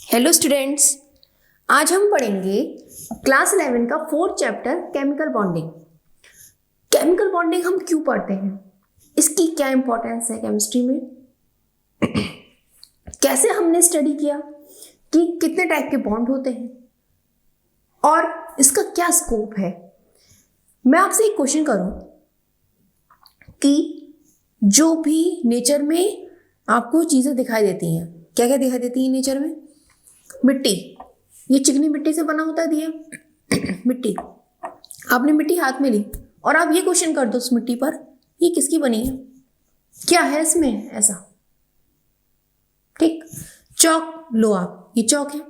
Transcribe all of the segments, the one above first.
Hello students, आज हम पढ़ेंगे क्लास 11 का 4th chapter chemical bonding. Chemical bonding हम क्यों पढ़ते हैं, इसकी क्या इंपॉर्टेंस है केमिस्ट्री में, कैसे हमने स्टडी किया कि कितने टाइप के बॉन्ड होते हैं और इसका क्या स्कोप है। मैं आपसे एक क्वेश्चन करूं कि जो भी नेचर में आपको चीज़ें दिखाई देती हैं, क्या क्या दिखाई देती हैं नेचर में? मिट्टी, ये चिकनी मिट्टी से बना होता है दिया मिट्टी। आपने मिट्टी हाथ में ली और आप ये क्वेश्चन कर दो उस मिट्टी पर, ये किसकी बनी है, क्या है इसमें ऐसा? ठीक, चौक लो आप, ये चौक है,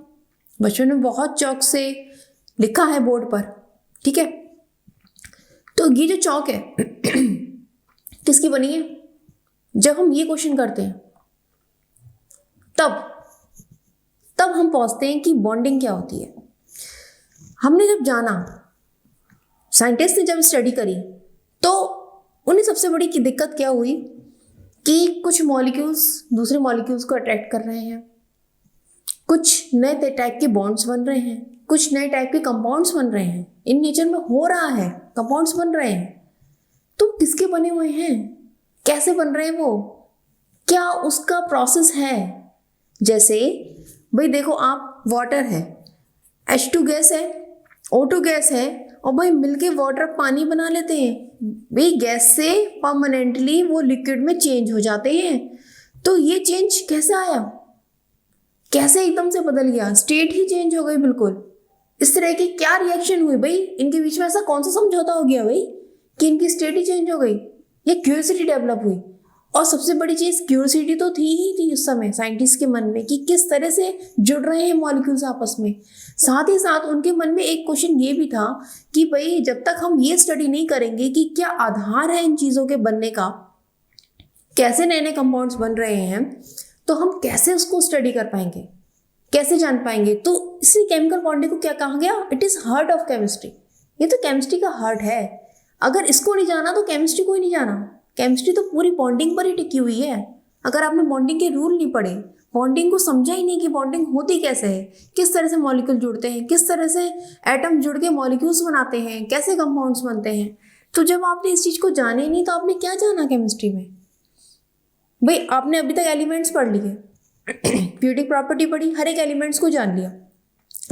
बचपन में बहुत चौक से लिखा है बोर्ड पर, ठीक है। तो ये जो चौक है किसकी बनी है? जब हम ये क्वेश्चन करते हैं तब हम पहुंचते हैं कि बॉन्डिंग क्या होती है। हमने जब जाना, साइंटिस्ट ने जब स्टडी करी, तो उन्हें सबसे बड़ी की दिक्कत क्या हुई कि कुछ मॉलिक्यूल्स दूसरे मॉलिक्यूल्स को अट्रैक्ट कर रहे हैं, कुछ नए टाइप के बॉन्ड्स बन रहे हैं, कुछ नए टाइप के कंपाउंड्स बन रहे हैं, इन नेचर में हो रहा है, कंपाउंड्स बन रहे हैं। तो किसके बने हुए हैं, कैसे बन रहे हैं वो, क्या उसका प्रोसेस है? जैसे भाई देखो, आप वाटर है, H2 गैस है, O2 गैस है, और भाई मिलके वाटर पानी बना लेते हैं। भाई गैस से परमानेंटली वो लिक्विड में चेंज हो जाते हैं। तो ये चेंज कैसे आया, कैसे एकदम से बदल गया, स्टेट ही चेंज हो गई बिल्कुल। इस तरह की क्या रिएक्शन हुई भाई, इनके बीच में ऐसा कौन सा समझौता हो गया भाई कि इनकी स्टेट ही चेंज हो गई? ये क्यूरियोसिटी डेवलप हुई। और सबसे बड़ी चीज क्यूरियोसिटी तो थी उस समय साइंटिस्ट के मन में कि किस तरह से जुड़ रहे हैं मॉलिक्यूल्स आपस में। साथ ही साथ उनके मन में एक क्वेश्चन ये भी था कि भाई जब तक हम ये स्टडी नहीं करेंगे कि क्या आधार है इन चीज़ों के बनने का, कैसे नए नए कंपाउंड्स बन रहे हैं, तो हम कैसे उसको स्टडी कर पाएंगे, कैसे जान पाएंगे। तो इसलिए केमिकल बॉन्डिंग को क्या कहा गया? It is heart of chemistry. ये तो केमिस्ट्री का हार्ट है। अगर इसको नहीं जाना तो केमिस्ट्री को ही नहीं जाना। केमिस्ट्री तो पूरी बॉन्डिंग पर ही टिकी हुई है। अगर आपने बॉन्डिंग के रूल नहीं पढ़े, बॉन्डिंग को समझा ही नहीं कि बॉन्डिंग होती कैसे है, किस तरह से मॉलिक्यूल जुड़ते हैं, किस तरह से एटम जुड़ के मॉलिक्यूल्स बनाते हैं, कैसे कंपाउंड्स बनते हैं, तो जब आपने इस चीज़ को जाने ही नहीं तो आपने क्या जाना केमिस्ट्री में? भाई आपने अभी तक एलिमेंट्स पढ़ लिए, पीरियोडिक प्रॉपर्टी पढ़ी, हर एक एलिमेंट्स को जान लिया।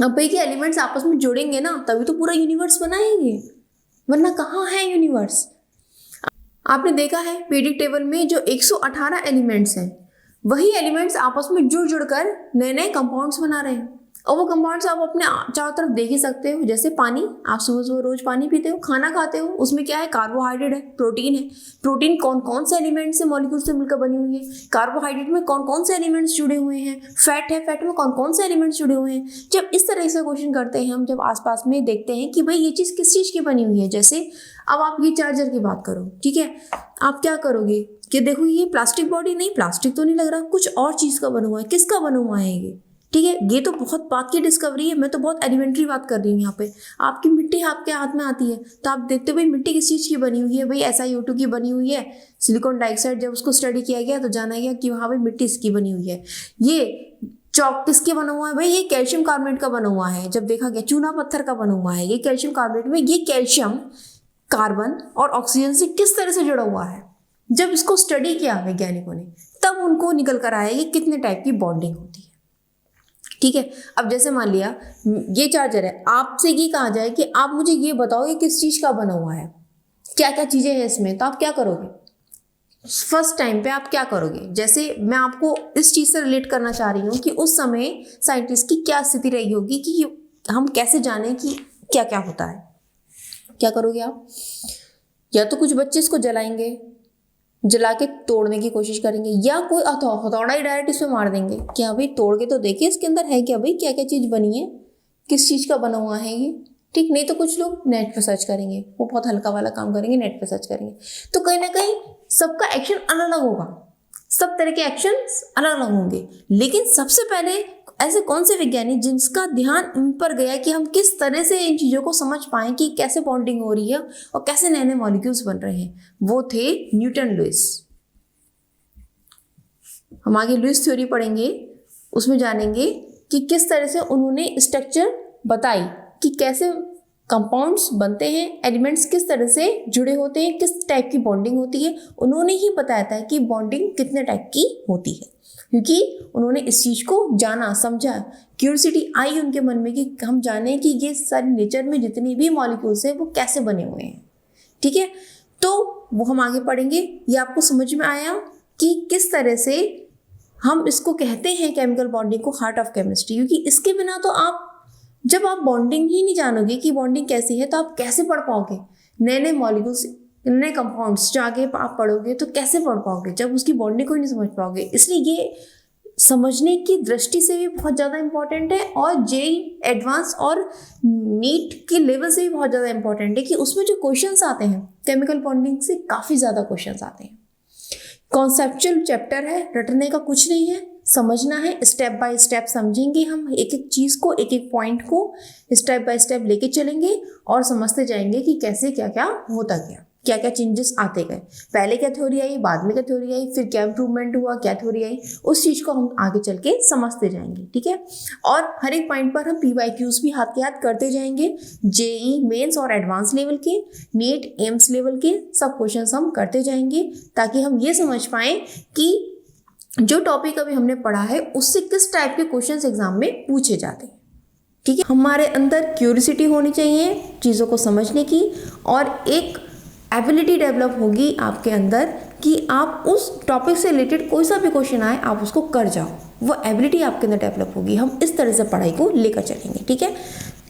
अब भाई के एलिमेंट्स आपस में जुड़ेंगे ना तभी तो पूरा यूनिवर्स बनाएंगे, वरना कहाँ है यूनिवर्स? आपने देखा है पीरियोडिक टेबल में जो 118 एलिमेंट्स हैं, वही एलिमेंट्स आपस में जुड़ जुड़कर नए नए कंपाउंड्स बना रहे हैं। और वो कंपाउंड्स आप अपने चारों तरफ देख ही सकते हो। जैसे पानी, आप सुबह सुबह रोज पानी पीते हो, खाना खाते हो, उसमें क्या है? कार्बोहाइड्रेट है, प्रोटीन है। प्रोटीन कौन कौन से एलिमेंट से, मॉलिक्यूल से मिलकर बनी हुई है? कार्बोहाइड्रेट में कौन कौन से एलिमेंट्स जुड़े हुए हैं? फैट है, फैट में कौन कौन से एलिमेंट्स जुड़े हुए हैं? जब इस तरह से क्वेश्चन करते हैं हम, जब आसपास में देखते हैं कि भाई ये चीज़ किस चीज़ की बनी हुई है, जैसे अब आप ये चार्जर की बात करो, ठीक है, आप क्या करोगे कि देखो ये प्लास्टिक बॉडी, नहीं प्लास्टिक तो नहीं लग रहा, कुछ और चीज़ का बना हुआ है, किसका बना हुआ है ये? ठीक है, ये तो बहुत बात की डिस्कवरी है, मैं तो बहुत एलिमेंट्री बात कर रही हूँ यहाँ पे। आपकी मिट्टी आपके हाथ में आती है तो आप देखते हो भाई मिट्टी किस चीज़ की बनी हुई है? भाई SiO2 की बनी हुई है। सिलिकॉन डाइऑक्साइड जब उसको स्टडी किया गया तो जाना गया कि हाँ भाई मिट्टी इसकी बनी हुई है। ये चौक किसके बना हुआ है? भाई ये कैल्शियम कार्बोनेट का बना हुआ है। जब देखा गया चूना पत्थर का बना हुआ है, ये कैल्शियम कार्बोनेट में ये कैल्शियम कार्बन और ऑक्सीजन से किस तरह से जुड़ा हुआ है। जब इसको स्टडी किया वैज्ञानिकों ने तब उनको निकल कर आया कि कितने टाइप की बॉन्डिंग होती है। ठीक है, अब जैसे मान लिया ये चार्जर है, आपसे ये कहा जाए कि आप मुझे ये बताओ ये किस चीज़ का बना हुआ है, क्या क्या चीज़ें हैं इसमें, तो आप क्या करोगे? फर्स्ट टाइम पे आप क्या करोगे? जैसे मैं आपको इस चीज़ से रिलेट करना चाह रही हूँ कि उस समय साइंटिस्ट की क्या स्थिति रही होगी कि हम कैसे जाने कि क्या क्या होता है। क्या करोगे आप? या तो कुछ बच्चे इसको जलाएंगे, जला के तोड़ने की कोशिश करेंगे, या कोई हथौड़ा ही डायरेक्ट इसमें मार देंगे कि हाँ भाई तोड़ के तो देखिए इसके अंदर है क्या, भाई क्या क्या चीज़ बनी है, किस चीज़ का बना हुआ है ये। ठीक, नहीं तो कुछ लोग नेट पे सर्च करेंगे, वो बहुत हल्का वाला काम करेंगे, नेट पे सर्च करेंगे। तो कहीं ना कहीं सबका एक्शन अलग अलग होगा, सब तरह के एक्शंस अलग अलग होंगे। लेकिन सबसे पहले ऐसे कौन से वैज्ञानिक जिनका ध्यान इन पर गया कि हम किस तरह से इन चीज़ों को समझ पाएं कि कैसे बॉन्डिंग हो रही है और कैसे नए नए मॉलिक्यूल्स बन रहे हैं, वो थे न्यूटन लुइस। हम आगे लुइस थ्योरी पढ़ेंगे, उसमें जानेंगे कि किस तरह से उन्होंने स्ट्रक्चर बताई कि कैसे कंपाउंड्स बनते हैं, एलिमेंट्स किस तरह से जुड़े होते हैं, किस टाइप की बॉन्डिंग होती है। उन्होंने ही बताया था कि बॉन्डिंग कितने टाइप की होती है, क्योंकि उन्होंने इस चीज़ को जाना, समझा, क्यूरियोसिटी आई उनके मन में कि हम जाने कि ये सारी नेचर में जितनी भी मॉलिक्यूल्स हैं वो कैसे बने हुए हैं। ठीक है, तो वो हम आगे पढ़ेंगे। ये आपको समझ में आया कि किस तरह से हम इसको कहते हैं केमिकल बॉन्डिंग को हार्ट ऑफ केमिस्ट्री, क्योंकि इसके बिना तो आप, जब आप बॉन्डिंग ही नहीं जानोगे कि बॉन्डिंग कैसी है, तो आप कैसे पढ़ पाओगे नए नए मॉलिक्यूल्स, नए कंपाउंड्स जो आगे आप पढ़ोगे तो कैसे पढ़ पाओगे जब उसकी बॉन्डिंग को ही नहीं समझ पाओगे। इसलिए ये समझने की दृष्टि से भी बहुत ज़्यादा इंपॉर्टेंट है और जेई एडवांस और नीट के लेवल से भी बहुत ज़्यादा इंपॉर्टेंट है कि उसमें जो क्वेश्चंस आते हैं केमिकल बॉन्डिंग से काफ़ी ज़्यादा क्वेश्चंस आते हैं। कॉन्सेप्चुअल चैप्टर है, रटने का कुछ नहीं है, समझना है, स्टेप बाय स्टेप समझेंगे हम, एक एक चीज़ को, एक एक पॉइंट को स्टेप बाय स्टेप लेके चलेंगे और समझते जाएंगे कि कैसे क्या क्या होता गया, क्या क्या चेंजेस आते गए, पहले क्या थ्योरी आई, बाद में क्या थ्योरी आई, फिर क्या इंप्रूवमेंट हुआ, क्या थ्योरी आई, उस चीज़ को हम आगे चल के समझते जाएंगे। ठीक है, और हर एक पॉइंट पर हम PYQs भी हाथ के हाथ करते जाएंगे, जेई मेंस और एडवांस लेवल के, नीट एम्स लेवल के सब क्वेश्चंस हम करते जाएंगे, ताकि हम ये समझ पाएँ कि जो टॉपिक अभी हमने पढ़ा है उससे किस टाइप के क्वेश्चंस एग्जाम में पूछे जाते हैं। ठीक है, हमारे अंदर क्यूरियोसिटी होनी चाहिए चीज़ों को समझने की, और एक एबिलिटी डेवलप होगी आपके अंदर कि आप उस टॉपिक से रिलेटेड कोई सा भी क्वेश्चन आए आप उसको कर जाओ, वो एबिलिटी आपके अंदर डेवलप होगी। हम इस तरह से पढ़ाई को लेकर चलेंगे। ठीक है,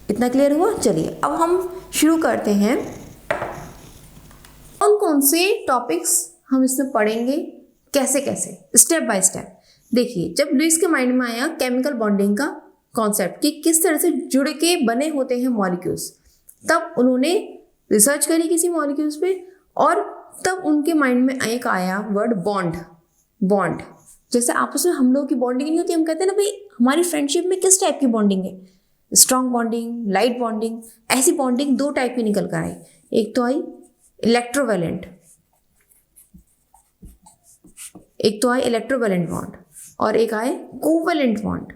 इतना क्लियर हुआ? चलिए अब हम शुरू करते हैं। कौन कौन से टॉपिक्स हम इसमें पढ़ेंगे, कैसे कैसे, स्टेप बाय स्टेप। देखिए, जब लुईस के माइंड में आया केमिकल बॉन्डिंग का कॉन्सेप्ट कि किस तरह से जुड़ के बने होते हैं मॉलिक्यूल्स, तब उन्होंने रिसर्च करी किसी मॉलिक्यूल्स पे, और तब उनके माइंड में एक आया वर्ड बॉन्ड। बॉन्ड जैसे आपस में हम लोगों की बॉन्डिंग नहीं होती, हम कहते हैं ना भाई हमारी फ्रेंडशिप में किस टाइप की बॉन्डिंग है, स्ट्रॉन्ग बॉन्डिंग, लाइट बॉन्डिंग। ऐसी बॉन्डिंग दो टाइप की निकल कर आई, एक तो आई इलेक्ट्रोवैलेंट, एक तो आए इलेक्ट्रोवैलेंट बॉन्ड और एक आए कोवैलेंट बॉन्ड।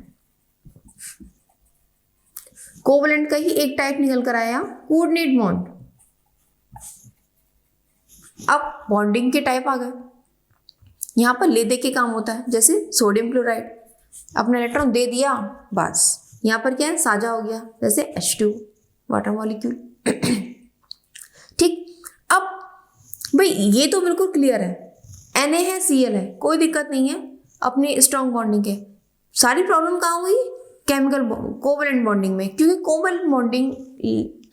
कोवैलेंट का ही एक टाइप निकल कर आया कोऑर्डिनेट बॉन्ड। अब बॉन्डिंग के टाइप आ गए, यहां पर ले दे के काम होता है, जैसे सोडियम क्लोराइड अपना इलेक्ट्रॉन दे दिया, बस यहां पर क्या है, साझा हो गया, जैसे H2 वाटर मॉलिक्यूल। ठीक, अब भाई ये तो बिल्कुल क्लियर है, Na है, Cl है, कोई दिक्कत नहीं है अपने स्ट्रॉन्ग बॉन्डिंग के। सारी प्रॉब्लम कहाँ हुई, केमिकल कोवैलेंट बॉन्डिंग में, क्योंकि कोवैलेंट बॉन्डिंग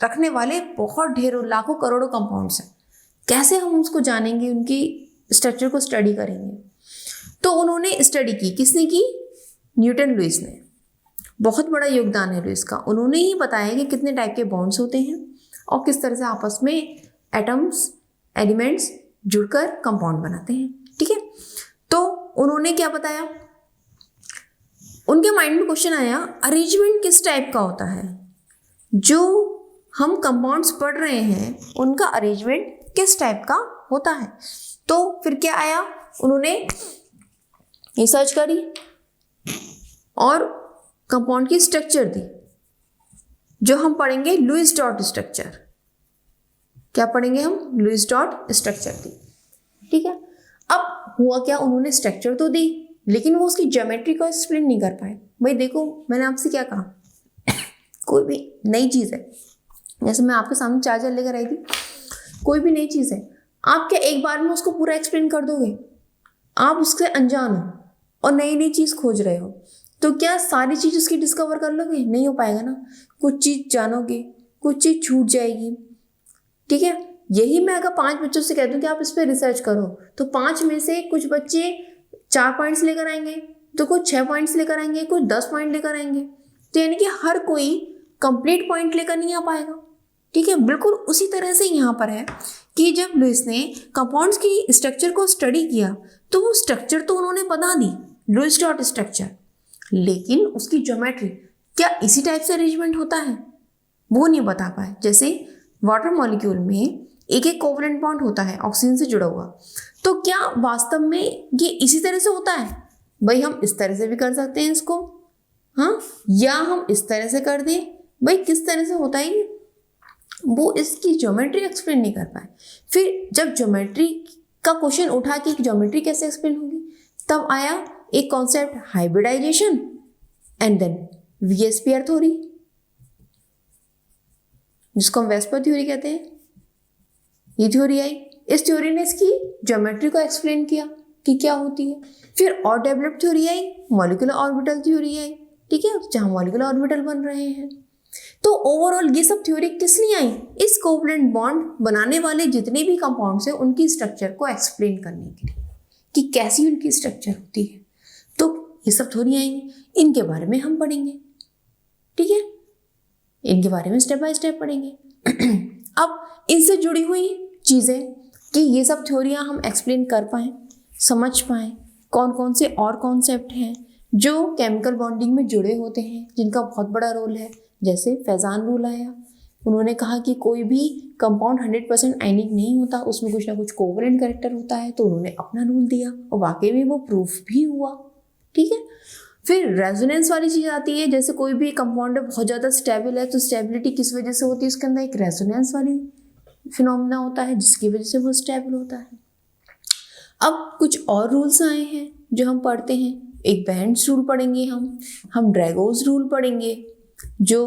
रखने वाले बहुत ढेरों लाखों करोड़ों कंपाउंड्स हैं। कैसे हम उसको जानेंगे, उनकी स्ट्रक्चर को स्टडी करेंगे। तो उन्होंने स्टडी की, किसने की, न्यूटन लुईस ने। बहुत बड़ा योगदान है लुईस का, उन्होंने ही बताया कि कितने टाइप के बॉन्ड्स होते हैं और किस तरह से आपस में एटम्स, एलिमेंट्स जुड़कर कंपाउंड बनाते हैं। ठीक है, तो उन्होंने क्या बताया, उनके माइंड में क्वेश्चन आया अरेंजमेंट किस टाइप का होता है, जो हम कंपाउंड्स पढ़ रहे हैं उनका अरेंजमेंट किस टाइप का होता है। तो फिर क्या आया, उन्होंने रिसर्च करी और कंपाउंड की स्ट्रक्चर दी, जो हम पढ़ेंगे लुईस डॉट स्ट्रक्चर। क्या पढ़ेंगे हम, लुईस डॉट स्ट्रक्चर दी। ठीक है, अब हुआ क्या, उन्होंने स्ट्रक्चर तो दी लेकिन वो उसकी ज्योमेट्री को एक्सप्लेन नहीं कर पाए। भाई देखो, मैंने आपसे क्या कहा, कोई भी नई चीज़ है, जैसे मैं आपके सामने चार्जर लेकर आई थी, कोई भी नई चीज़ है, आप क्या एक बार में उसको पूरा एक्सप्लेन कर दोगे? आप उससे अनजान हो और नई नई चीज़ खोज रहे हो, तो क्या सारी चीज़ उसकी डिस्कवर कर लोगे? नहीं हो पाएगा ना, कुछ चीज़ जानोगे, कुछ चीज़ छूट जाएगी। ठीक है, यही मैं अगर 5 बच्चों से कह दूं कि आप इस पर रिसर्च करो, तो 5 में से कुछ बच्चे 4 पॉइंट्स लेकर आएंगे, तो कुछ 6 पॉइंट्स लेकर आएंगे, कुछ 10 पॉइंट लेकर आएंगे। तो यानी कि हर कोई कंप्लीट पॉइंट लेकर नहीं आ पाएगा। ठीक है, बिल्कुल उसी तरह से यहाँ पर है कि जब लुईस ने कंपाउंड्स की स्ट्रक्चर को स्टडी किया, तो वो स्ट्रक्चर तो उन्होंने बता दी, लुईस डॉट स्ट्रक्चर, लेकिन उसकी ज्योमेट्री क्या इसी टाइप से अरेंजमेंट होता है वो नहीं बता पाए। जैसे वाटर मॉलिक्यूल में एक एक कोवैलेंट बॉन्ड होता है ऑक्सीजन से जुड़ा हुआ, तो क्या वास्तव में ये इसी तरह से होता है? भाई हम इस तरह से भी कर सकते हैं इसको, हाँ, या हम इस तरह से कर दें। भाई किस तरह से होता है वो इसकी ज्योमेट्री एक्सप्लेन नहीं कर पाए। फिर जब ज्योमेट्री का क्वेश्चन उठा कि ज्योमेट्री कैसे एक्सप्लेन होगी, तब आया एक concept hybridization and then VSEPR theory, जिसको हम वेस्पर थ्योरी कहते हैं। ये थ्योरी आई, इस थ्योरी ने इसकी ज्योमेट्री को एक्सप्लेन किया कि क्या होती है। फिर और डेवलप थ्योरी आई, मॉलिक्यूलर ऑर्बिटल थ्योरी आई, ठीक है, जहां मॉलिक्यूलर ऑर्बिटल बन रहे हैं। तो ओवरऑल ये सब थ्योरी किस लिए आई? इस कोवलेंट बॉन्ड बनाने वाले जितने भी कंपाउंड्स हैं उनकी स्ट्रक्चर को एक्सप्लेन करने के लिए कि कैसी उनकी स्ट्रक्चर होती है। तो ये सब थ्योरी आएंगी, इनके बारे में हम पढ़ेंगे, ठीक है, इनके बारे में स्टेप बाय स्टेप पढ़ेंगे। अब इनसे जुड़ी हुई चीज़ें कि ये सब थ्योरियाँ हम एक्सप्लेन कर पाएँ, समझ पाएँ, कौन कौन से और कॉन्सेप्ट हैं जो केमिकल बॉन्डिंग में जुड़े होते हैं, जिनका बहुत बड़ा रोल है। जैसे फैजान रूल आया, उन्होंने कहा कि कोई भी कंपाउंड 100% आयनिक नहीं होता, उसमें कुछ ना कुछ कोवलेंट कैरेक्टर होता है, तो उन्होंने अपना रूल दिया और वाकई में वो प्रूफ भी हुआ, ठीक है। फिर रेजोनेंस वाली चीज़ आती है, जैसे कोई भी कंपाउंड बहुत ज़्यादा स्टेबल है तो स्टेबिलिटी किस वजह से होती है, उसके अंदर एक रेजोनेंस वाली फिनोमिना होता है जिसकी वजह से वो स्टेबल होता है। अब कुछ और रूल्स आए हैं जो हम पढ़ते हैं, एक बैंड्स रूल पढ़ेंगे, हम ड्रैगोस रूल पढ़ेंगे जो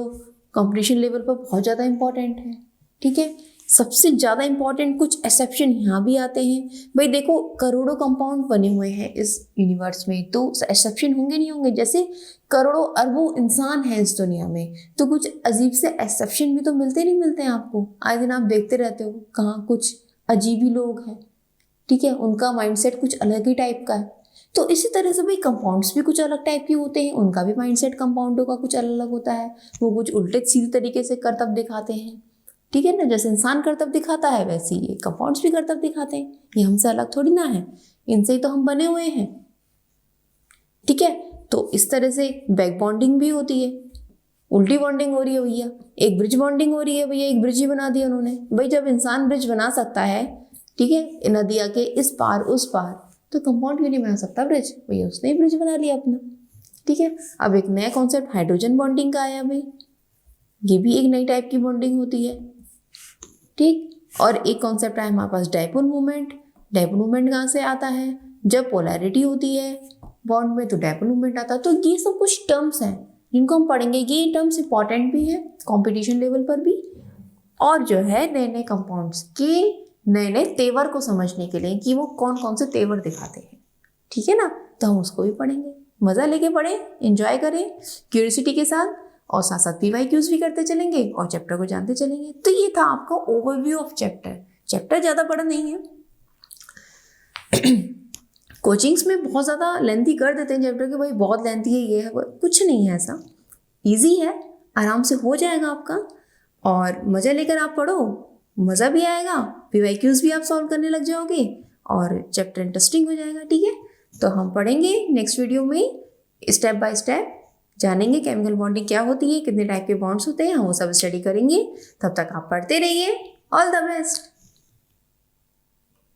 कंपटीशन लेवल पर बहुत ज़्यादा इंपॉर्टेंट है, ठीक है। सबसे ज़्यादा इंपॉर्टेंट कुछ एक्सेप्शन यहाँ भी आते हैं। भाई देखो, करोड़ों कंपाउंड बने हुए हैं इस यूनिवर्स में, तो एक्सेप्शन होंगे नहीं होंगे। जैसे करोड़ों अरबों इंसान हैं इस दुनिया में, तो कुछ अजीब से एक्सेप्शन भी तो मिलते नहीं मिलते हैं आपको। आए दिन आप देखते रहते हो कहाँ कुछ अजीब ही लोग हैं, ठीक है, उनका माइंडसेट कुछ अलग ही टाइप का है। तो इसी तरह से भाई कंपाउंड्स भी कुछ अलग टाइप के होते हैं, उनका भी माइंडसेट कंपाउंडों का कुछ अलग होता है। वो कुछ उल्टे सीधे तरीके से करतब दिखाते हैं, ठीक है ना। जैसे इंसान करतब दिखाता है वैसे ये कंपाउंड्स भी करतब दिखाते हैं। ये हमसे अलग थोड़ी ना है, इनसे ही तो हम बने हुए हैं, ठीक है। तो इस तरह से बैक बॉन्डिंग भी होती है, उल्टी बॉन्डिंग हो रही है भैया, एक ब्रिज बॉन्डिंग हो रही है भैया, एक ब्रिज ही बना दिया उन्होंने। भाई जब इंसान ब्रिज बना सकता है, ठीक है, नदिया के इस पार उस पार, तो कंपाउंड क्यों नहीं बना सकता ब्रिज? भैया उसने ही ब्रिज बना लिया अपना, ठीक है। अब एक नया कॉन्सेप्ट हाइड्रोजन बॉन्डिंग का आया भाई, ये भी एक नई टाइप की बॉन्डिंग होती है, ठीक। और एक कॉन्सेप्ट आया हमारे पास डायपोल मूवमेंट। डायपोल मूवमेंट कहाँ से आता है? जब पोलैरिटी होती है बॉन्ड में तो डायपोल मूवमेंट आता है। तो ये सब कुछ टर्म्स हैं जिनको हम पढ़ेंगे। ये टर्म्स इंपॉर्टेंट भी है कंपटीशन लेवल पर भी, और जो है नए नए कंपाउंड्स के नए नए तेवर को समझने के लिए कि वो कौन कौन से तेवर दिखाते हैं, ठीक है ना। तो हम उसको भी पढ़ेंगे, मज़ा लेके पढ़ें, एंजॉय करें क्यूरियोसिटी के साथ, और साथ साथ PYQs भी करते चलेंगे और चैप्टर को जानते चलेंगे। तो ये था आपका ओवरव्यू ऑफ चैप्टर। चैप्टर ज़्यादा बड़ा नहीं है। कोचिंग्स में बहुत ज़्यादा लेंथी कर देते हैं चैप्टर के, भाई बहुत लेंथी है, ये है, कुछ नहीं है ऐसा, ईजी है, आराम से हो जाएगा आपका। और मज़ा लेकर आप पढ़ो, मज़ा भी आएगा, PYQs भी आप सॉल्व करने लग जाओगे और चैप्टर इंटरेस्टिंग हो जाएगा, ठीक है। तो हम पढ़ेंगे नेक्स्ट वीडियो में, स्टेप बाय स्टेप जानेंगे केमिकल बॉन्डिंग क्या होती है, कितने टाइप के बॉन्ड्स होते हैं, हम वो सब स्टडी करेंगे। तब तक आप पढ़ते रहिए। All the best.